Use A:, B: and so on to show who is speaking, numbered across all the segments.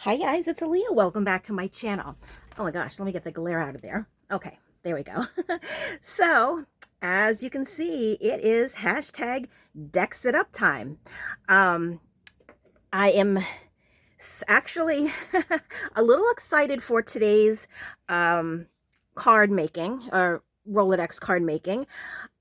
A: Hi guys, it's Aaliyah. Welcome back to my channel. Oh my gosh, let me get the glare out of there. Okay, there we go. So, as you can see, it is hashtag Dex It Up time. I am actually a little excited for today's card making, or Rolodex card making.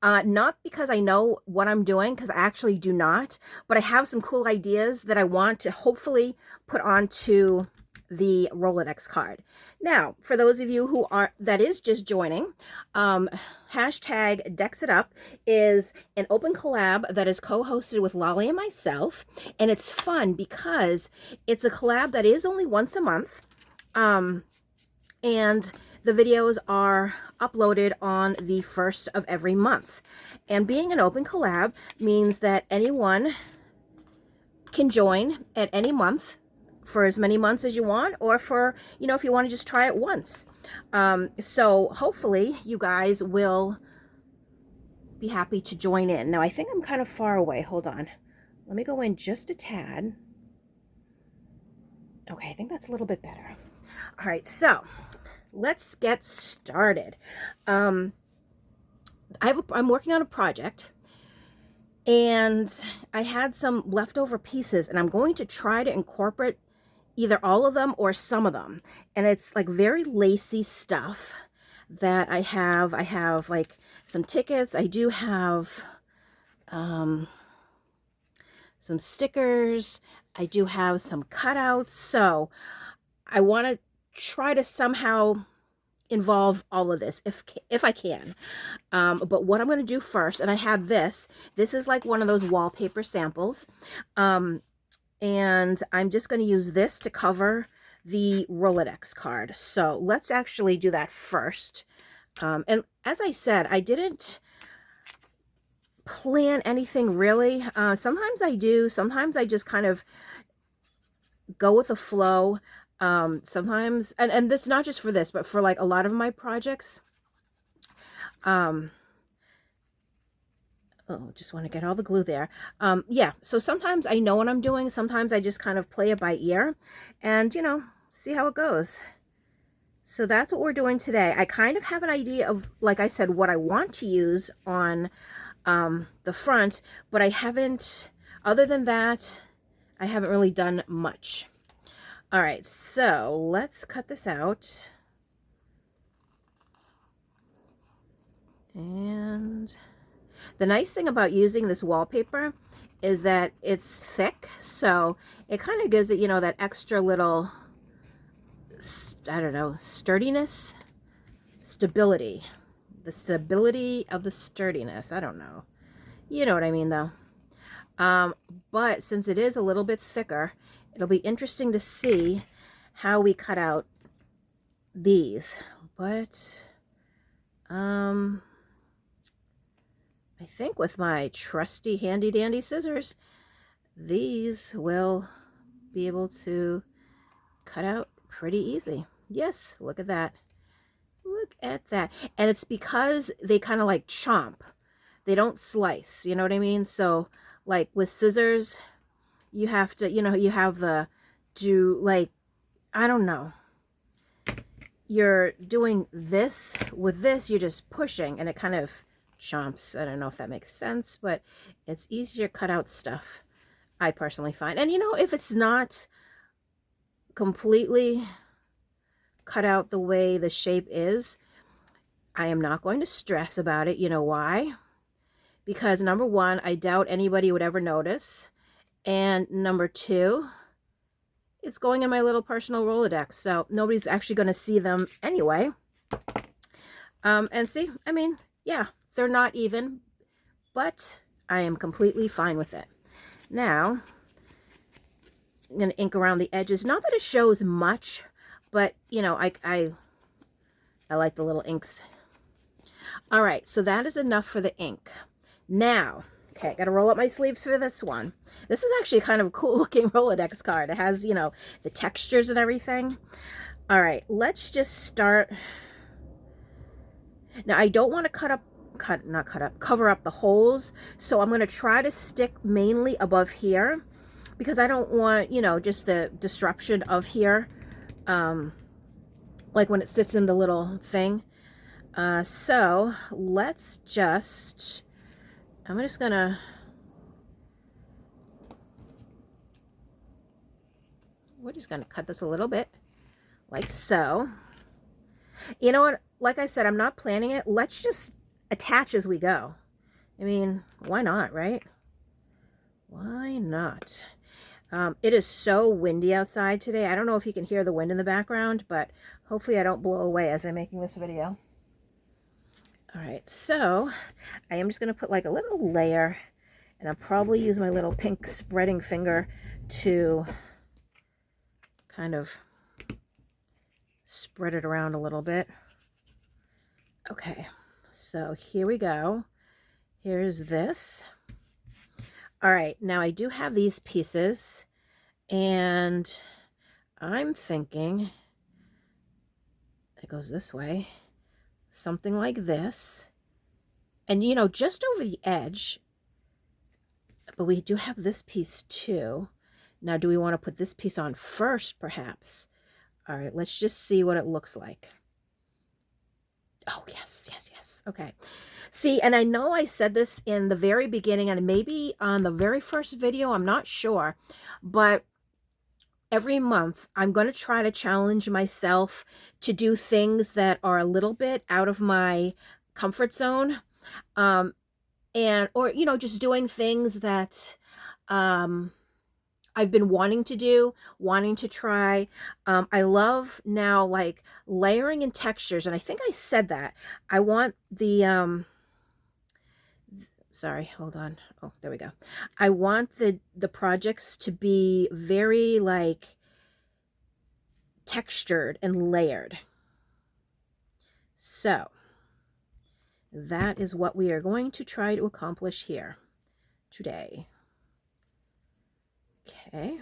A: Not because I know what I'm doing, because I actually do not, but I have some cool ideas that I want to hopefully put onto the Rolodex card. Now, for those of you that is just joining, hashtag Dex It Up is an open collab that is co-hosted with Lolly and myself, and it's fun because it's a collab that is only once a month, and the videos are uploaded on the first of every month. And being an open collab means that anyone can join at any month for as many months as you want, or for, if you want to just try it once. So hopefully you guys will be happy to join in. Now I think I'm kind of far away. Hold on. Let me go in just a tad. Okay, I think that's a little bit better. All right, so let's get started. I'm working on a project, and I had some leftover pieces, and I'm going to try to incorporate either all of them or some of them. And it's like very lacy stuff that I have. I have like some tickets. I do have some stickers. I do have some cutouts. So I want to try to somehow involve all of this if I can. But what I'm going to do first, and I have this is like one of those wallpaper samples, and I'm just going to use this to cover the Rolodex card. So let's actually do that first. And as I said, I didn't plan anything really. Sometimes I do, sometimes I just kind of go with the flow. Sometimes, and that's not just for this, but for like a lot of my projects. Oh, just want to get all the glue there. Yeah, so sometimes I know what I'm doing. Sometimes I just kind of play it by ear and, see how it goes. So that's what we're doing today. I kind of have an idea of, like I said, what I want to use on the front, but I haven't, other than that, I haven't really done much. All right, so let's cut this out. And the nice thing about using this wallpaper is that it's thick, so it kind of gives it, that extra little, I don't know, sturdiness, stability. The stability of the sturdiness. I don't know. You know what I mean, though. But since it is a little bit thicker, it'll be interesting to see how we cut out these. But I think with my trusty handy dandy scissors, these will be able to cut out pretty easy. Yes, look at that. Look at that. And it's because they kind of like chomp. They don't slice, you know what I mean? So like with scissors, you have to, you have the like, I don't know. You're doing this. With this, you're just pushing and it kind of chomps. I don't know if that makes sense, but it's easier to cut out stuff, I personally find. And if it's not completely cut out the way the shape is, I am not going to stress about it. You know why? Because number one, I doubt anybody would ever notice. And number two, it's going in my little personal Rolodex, so nobody's actually going to see them anyway. And see, I mean, yeah, they're not even, but I am completely fine with it. Now, I'm going to ink around the edges. Not that it shows much, but, I like the little inks. All right, so that is enough for the ink. Now, okay, got to roll up my sleeves for this one. This is actually kind of a cool looking Rolodex card. It has, the textures and everything. All right, let's just start. Now, I don't want to cover up the holes. So I'm going to try to stick mainly above here. because I don't want, you know, just the disruption of here, like when it sits in the little thing. So let's just, we're just gonna cut this a little bit, like so. You know what? Like I said, I'm not planning it. Let's just attach as we go. I mean, why not, right? Why not? It is so windy outside today. I don't know if you can hear the wind in the background, but hopefully I don't blow away as I'm making this video. All right, so I am just going to put like a little layer, and I'll probably use my little pink spreading finger to kind of spread it around a little bit. Okay, so here we go. Here's this. All right, now I do have these pieces, and I'm thinking it goes this way, something like this. And, you know, just over the edge, but we do have this piece too. Now, do we want to put this piece on first, perhaps? All right, let's just see what it looks like. Oh, yes, yes, yes. Okay. See, and I know I said this in the very beginning and maybe on the very first video, I'm not sure, but every month I'm going to try to challenge myself to do things that are a little bit out of my comfort zone, and, or, you know, just doing things that, I've been wanting to do, wanting to try. I love now like layering and textures. And I think I said that. I want the, sorry, hold on. Oh, there we go. I want the projects to be very like textured and layered. So that is what we are going to try to accomplish here today. Okay,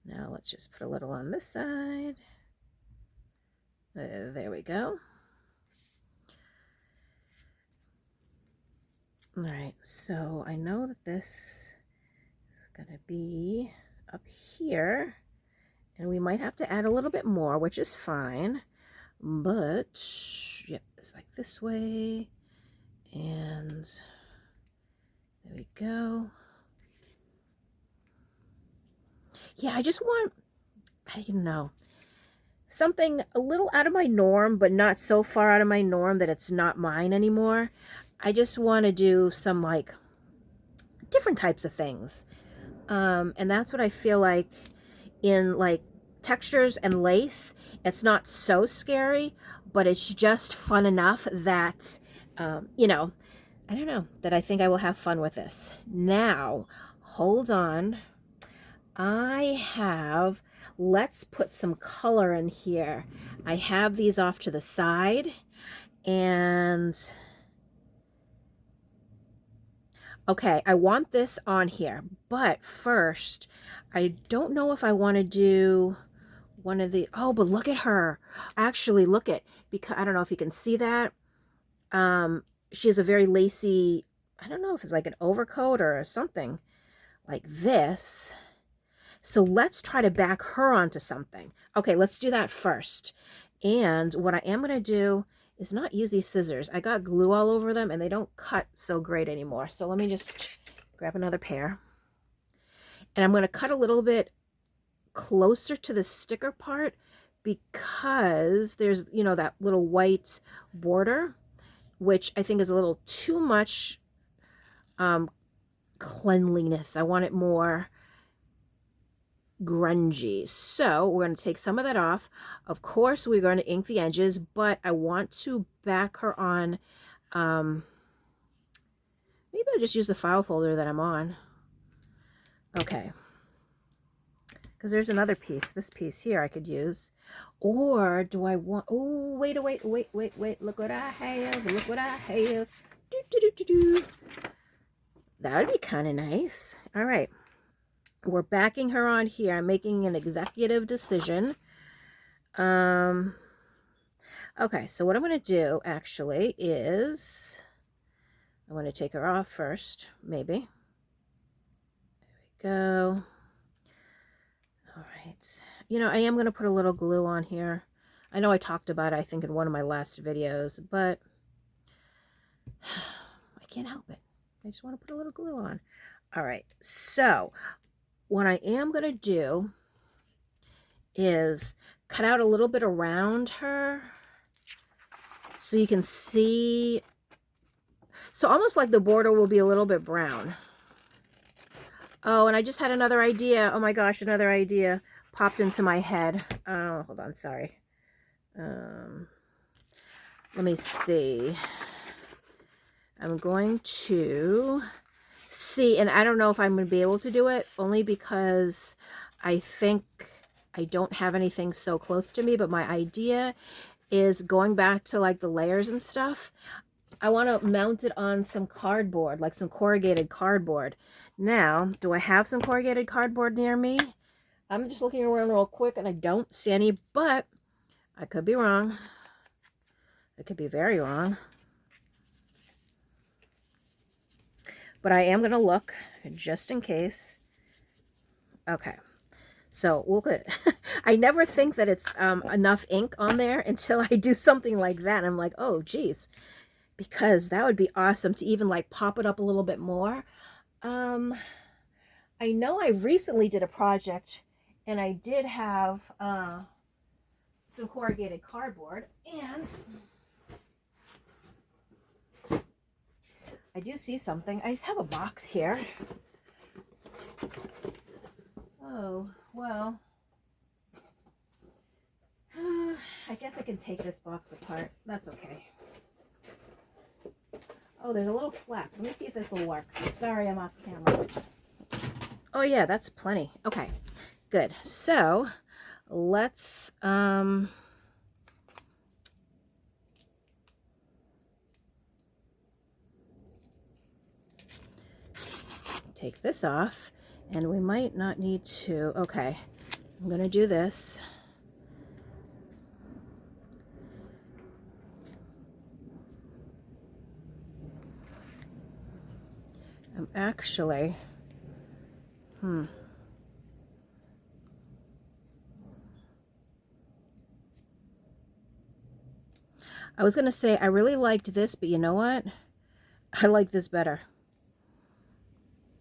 A: now let's just put a little on this side. There we go. All right, so I know that this is gonna be up here, and we might have to add a little bit more, which is fine, but yep, it's like this way, and there we go. Yeah, I just want, I don't know, something a little out of my norm, but not so far out of my norm that it's not mine anymore. I just want to do some like different types of things. And that's what I feel like in like textures and lace. It's not so scary, but it's just fun enough that, you know, I don't know, that I think I will have fun with this. Now, hold on. I have, let's put some color in here. I have these off to the side, and okay, I want this on here, but first, I don't know if I want to do one of the, oh, but look at her. Actually, look at, because I don't know if you can see that. She has a very lacy, I don't know if it's like an overcoat or something like this. So let's try to back her onto something. Okay, let's do that first. And what I am going to do is not use these scissors. I got glue all over them and they don't cut so great anymore. So let me just grab another pair. And I'm going to cut a little bit closer to the sticker part because there's, you know, that little white border, which I think is a little too much cleanliness. I want it more grungy. So we're going to take some of that off. Of course, we're going to ink the edges, but I want to back her on. Maybe I'll just use the file folder that I'm on. Okay. Because there's another piece, this piece here I could use. Or do I want, oh, wait, look what I have, look what I have. That would be kind of nice. All right. We're backing her on here. I'm making an executive decision. Okay, so what I'm going to do actually is I'm going to take her off first, maybe. There we go. right. You know, I am going to put a little glue on here. I know I talked about it, I think, in one of my last videos, but I can't help it. I just want to put a little glue on. All right. So what I am going to do is cut out a little bit around her so you can see. So almost like the border will be a little bit brown. Oh, and I just had another idea. Oh my gosh, another idea popped into my head. Oh, hold on, sorry. Let me see. I'm going to see, and I don't know if I'm going to be able to do it, only because I think I don't have anything so close to me, but my idea is going back to like the layers and stuff. I want to mount it on some cardboard, like some corrugated cardboard. Now, do I have some corrugated cardboard near me? I'm just looking around real quick and I don't see any, but I could be wrong. I could be very wrong. But I am going to look just in case. Okay. So we'll get, I never think that it's enough ink on there until I do something like that. I'm like, oh, geez, because that would be awesome to even like pop it up a little bit more. I know I recently did a project and I did have some corrugated cardboard, and I do see something. I just have a box here. Oh, well, I guess I can take this box apart. That's okay. Oh, there's a little flap. Let me see if this will work. Sorry, I'm off camera. Oh yeah, that's plenty. Okay, good. So let's take this off, and we might not need to. Okay, I'm gonna do this. I'm actually I was gonna say I really liked this, but you know what? I like this better.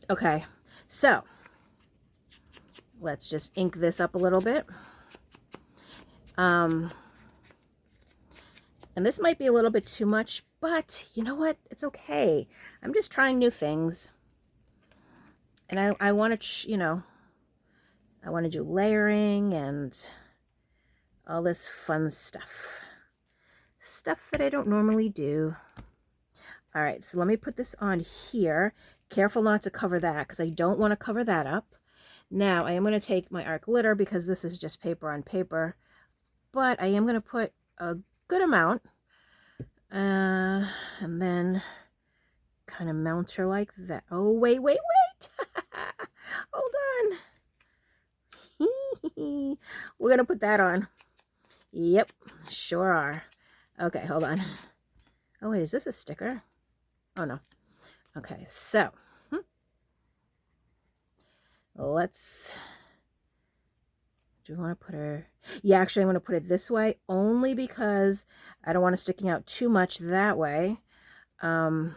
A: Okay, so let's just ink this up a little bit. And this might be a little bit too much, but you know what? It's okay. I'm just trying new things. And I want to, you know, I want to do layering and all this fun stuff. Stuff that I don't normally do. All right, so let me put this on here. Careful not to cover that because I don't want to cover that up. Now, I am going to take my art glitter because this is just paper on paper. But I am going to put a good amount. And then kind of mount her like that. Oh, wait. Hold on. We're going to put that on. Yep, sure are. Okay, hold on. Oh, wait, is this a sticker? Oh, no. Okay, so let's... Do you want to put her... Yeah, actually, I'm going to put it this way only because I don't want it sticking out too much that way. And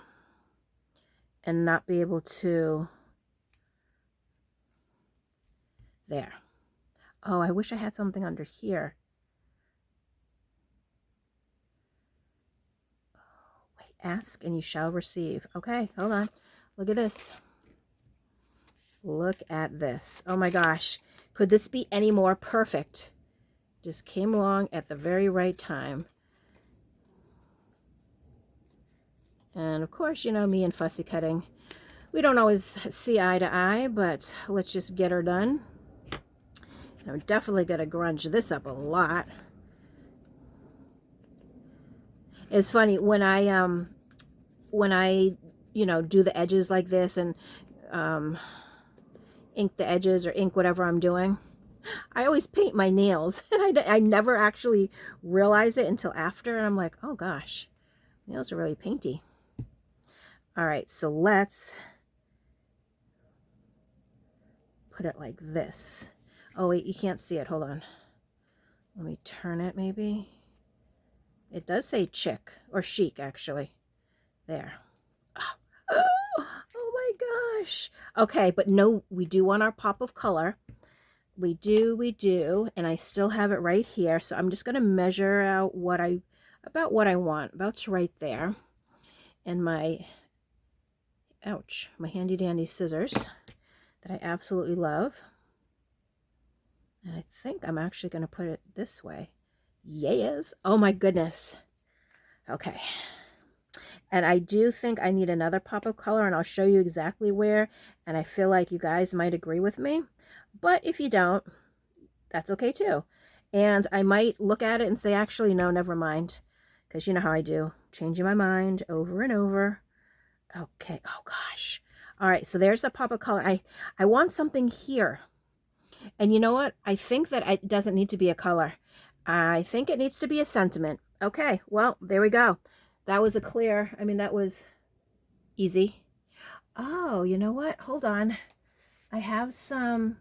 A: not be able to... There. Oh, I wish I had something under here. Wait, ask and you shall receive. Okay, hold on. Look at this. Look at this. Oh my gosh. Could this be any more perfect? Just came along at the very right time. And of course, you know, me and fussy cutting, we don't always see eye to eye, but let's just get her done. And I'm definitely going to grunge this up a lot. It's funny when I you know, do the edges like this and ink the edges or ink whatever I'm doing, I always paint my nails, and I never actually realize it until after, and I'm like, oh gosh, nails are really painty. All right, so let's put it like this. Oh wait, you can't see it. Hold on. Let me turn it maybe. It does say chic or chic actually. There. Oh, oh my gosh. Okay, but no, we do want our pop of color. We do, and I still have it right here. So I'm just going to measure out about what I want. About right there. And my, ouch, my handy dandy scissors that I absolutely love. And I think I'm actually going to put it this way. Yes. Oh my goodness. Okay. And I do think I need another pop of color, and I'll show you exactly where. And I feel like you guys might agree with me. But if you don't, that's okay too. And I might look at it and say, actually, no, never mind. Because you know how I do. Changing my mind over and over. Okay. Oh, gosh. All right. So there's the pop of color. I want something here. And you know what? I think that it doesn't need to be a color. I think it needs to be a sentiment. Okay. Well, there we go. That was that was easy. Oh, you know what? Hold on. I have some,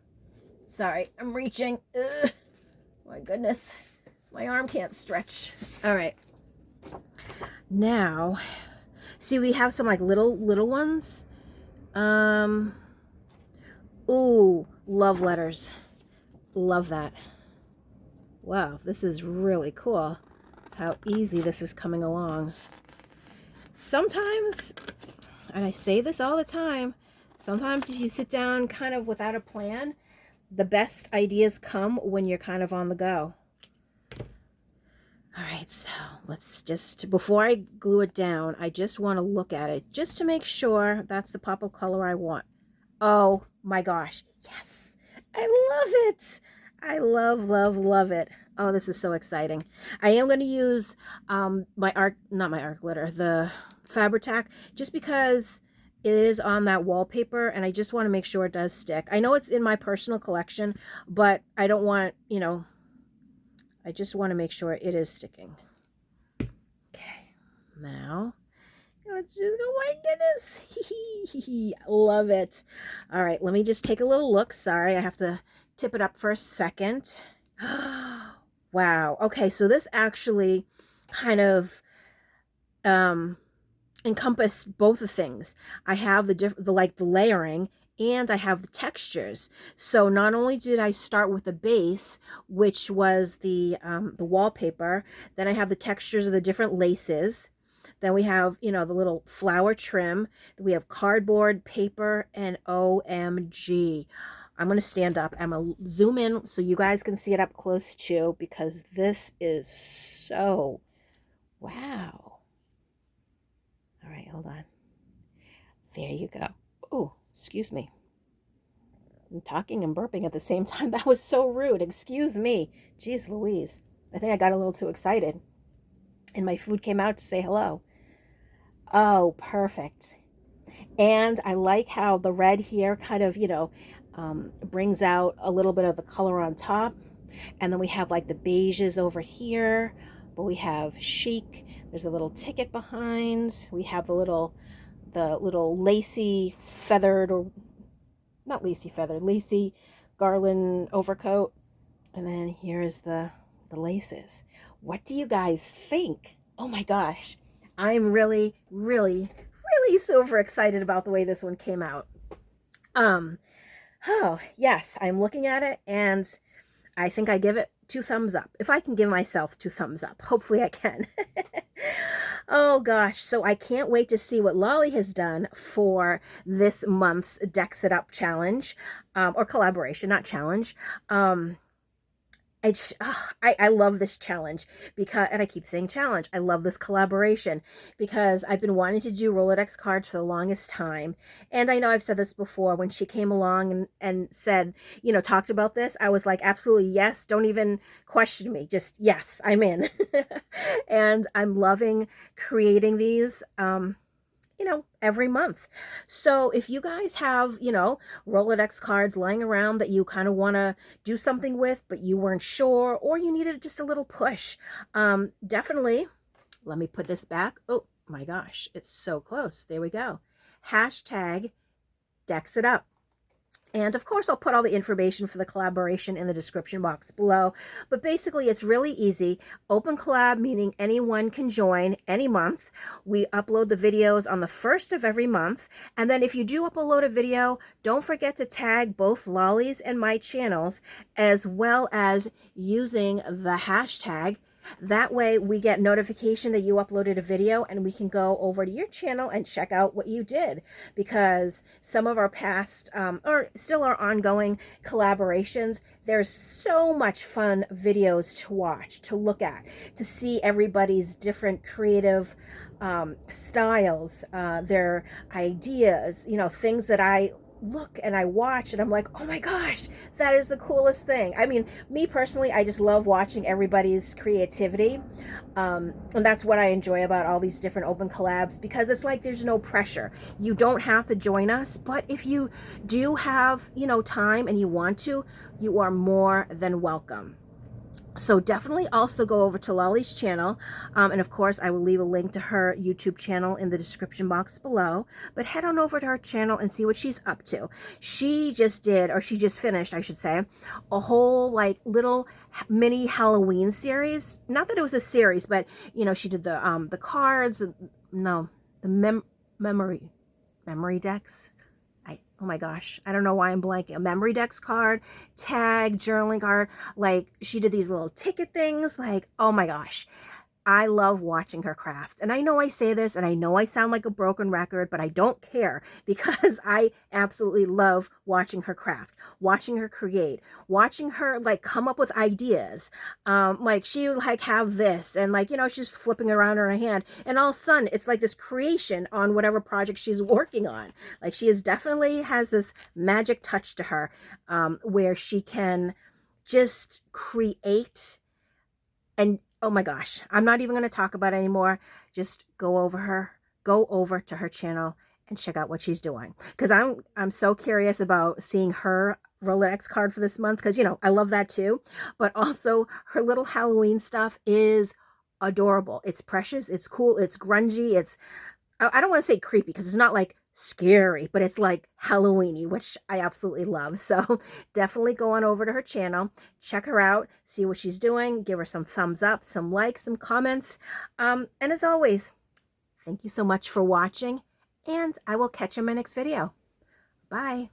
A: sorry, I'm reaching. Ugh. My goodness. My arm can't stretch. All right. Now, see, we have some like little ones. Ooh, love letters. Love that. Wow, this is really cool. How easy this is coming along. Sometimes, and I say this all the time, sometimes if you sit down kind of without a plan, the best ideas come when you're kind of on the go. All right, so let's just, before I glue it down, I just want to look at it just to make sure that's the pop of color I want. Oh my gosh, yes, I love it. I love it. Oh, this is so exciting. I am going to use not my art glitter, the Fabri-Tac, just because it is on that wallpaper, and I just want to make sure it does stick. I know it's in my personal collection, but I don't want, I just want to make sure it is sticking. Okay, now let's just go. My goodness, love it. All right, let me just take a little look. Sorry, I have to tip it up for a second. Wow. Okay, so this actually kind of encompassed both the things. I have the layering, and I have the textures. So not only did I start with the base, which was the wallpaper, then I have the textures of the different laces. Then we have, the little flower trim. We have cardboard, paper, and OMG. I'm going to stand up. I'm going to zoom in so you guys can see it up close too, because this is so, wow. All right, hold on. There you go. Oh, excuse me. I'm talking and burping at the same time. That was so rude. Excuse me. Jeez Louise. I think I got a little too excited. And my food came out to say hello. Oh, perfect. And I like how the red here kind of, brings out a little bit of the color on top. And then we have like the beiges over here. But we have chic. There's a little ticket behind. We have the little lacy feathered, or not lacy feathered, lacy garland overcoat. And then here is the laces. What do you guys think? Oh my gosh. I'm really super excited about the way this one came out. Oh, yes, I'm looking at it, and I think I give it 2 thumbs up. If I can give myself 2 thumbs up, hopefully I can. Oh gosh, so I can't wait to see what Lolly has done for this month's Dex It Up challenge, or collaboration, not challenge. I love this challenge because, and I keep saying challenge, I love this collaboration because I've been wanting to do Rolodex cards for the longest time. And I know I've said this before, when she came along and said, talked about this, I was like, absolutely yes, don't even question me, just yes, I'm in. And I'm loving creating these, every month. So if you guys have, Rolodex cards lying around that you kind of want to do something with, but you weren't sure, or you needed just a little push, definitely, let me put this back. Oh my gosh, it's so close. There we go. Hashtag Dex It Up. And of course, I'll put all the information for the collaboration in the description box below. But basically, it's really easy. Open collab, meaning anyone can join any month. We upload the videos on the first of every month. And then if you do upload a video, don't forget to tag both Lolly's and my channels, as well as using the hashtag. That way we get notification that you uploaded a video, and we can go over to your channel and check out what you did, because some of our past or still our ongoing collaborations, there's so much fun videos to watch, to look at, to see everybody's different creative styles, their ideas, you know, things that I look and I watch and I'm like, oh my gosh, that is the coolest thing. I mean, me personally, I just love watching everybody's creativity. And that's what I enjoy about all these different open collabs, because it's like there's no pressure. You don't have to join us, but if you do have, you know, time and you want to, you are more than welcome. So definitely also go over to Lolly's channel. And of course, I will leave a link to her YouTube channel in the description box below. But head on over to her channel and see what she's up to. She just did, or she just finished, I should say, a whole like little mini Halloween series. Not that it was a series, but you know, she did the cards, no, the memory decks. Oh my gosh, I don't know why I'm blanking. A memory decks card, tag, journaling card. Like, she did these little ticket things. Like, oh my gosh. I love watching her craft. And I know I say this and I know I sound like a broken record, but I don't care, because I absolutely love watching her craft, watching her create, watching her like come up with ideas. Like she would like have this and like, you know, she's flipping around in her hand and all of a sudden it's like this creation on whatever project she's working on. Like she is definitely has this magic touch to her, where she can just create. And oh my gosh, I'm not even going to talk about it anymore. Just go over to her channel and check out what she's doing. Because I'm so curious about seeing her Rolodex card for this month, because, you know, I love that too. But also her little Halloween stuff is adorable. It's precious. It's cool. It's grungy. It's, I don't want to say creepy, because it's not like scary, but it's like Halloweeny, which I absolutely love. So definitely go on over to her channel, check her out, see what she's doing, give her some thumbs up, some likes, some comments. And as always, thank you so much for watching, and I will catch you in my next video. Bye.